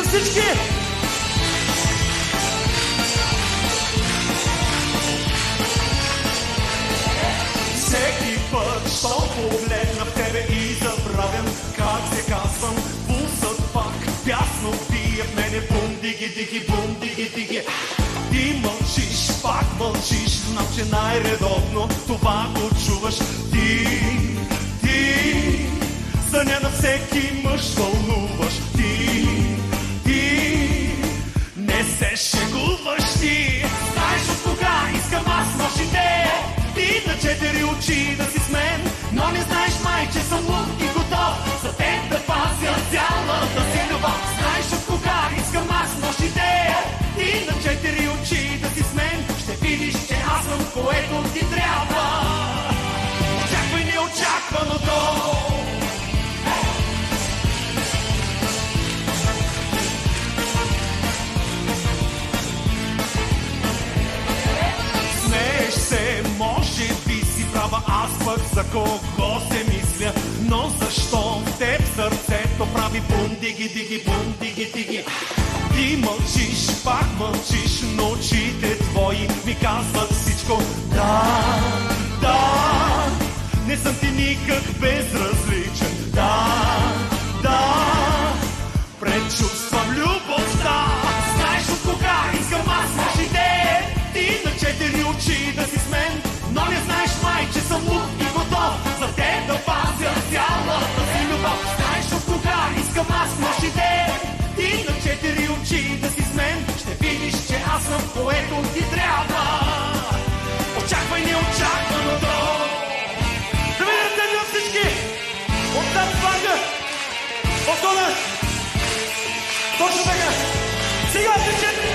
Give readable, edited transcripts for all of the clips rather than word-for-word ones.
всички! Всеки път, що погледна в тебе и забравям как се казвам, пулсът пак бясно бие в мене. Бум, диги, диги, бум, диги, диги. Ти мълчиш, пак мълчиш, знам, че най-редовно това го чуваш. Ти, съня на всеки мъж вълнуваш. Ти, не се шегуваш ти. Знаеш от кога искам аз нощите, ти на четири очи да си с мен, но не знаеш май, че съм луд и готов за теб да пазя цялата си любов. Знаеш от кога искам аз нощите, ти на четири очи да си с мен, ще видиш, че аз съм което ти трябва. Очаквай неочакваното. Смееш се, може би си права, аз пък за кого се мисля, но защо в теб сърцето прави бум, диги, диги, бум, диги, диги. Ти мълчиш, пак мълчиш, но очите твои ми казват всичко. Да, не съм ти никак безразличен. Да, предчувствам любовта. Знаеш от кога искам аз нощите, ти на четири очи да си с мен, но не знаеш май, че съм луд и готов за теб да пазя цялата си любов. Знаеш от кога искам аз нощите, ти на четири очи да си с мен, ще видиш, че аз съм което ти трябва. Очаквай неочакваното. Да видите ли от всички? Оттам фланга, отдолу. Точно така. Сега течете.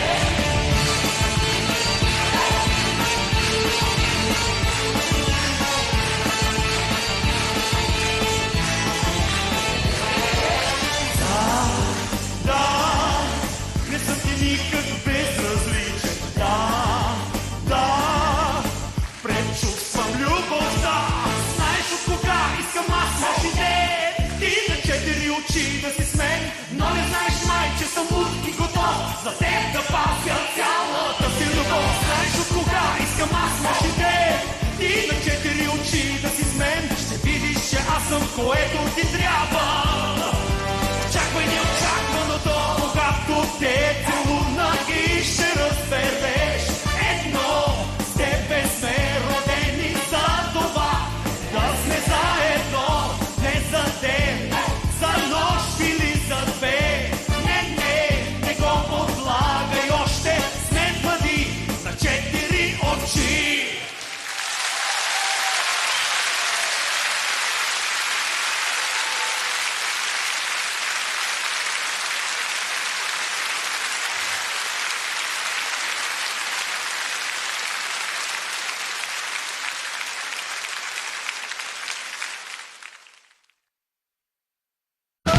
Никак безразличен. Да, предчувствам любовта. Знаеш от кога искам аз нощите, ти на четири очи да си с мен, но не знаеш май, че съм луд и готов за теб да пазя цялата си любов. Знаеш от кога искам аз нощите, ти на четири очи да си с мен, ще видиш, че аз съм което ти трябва.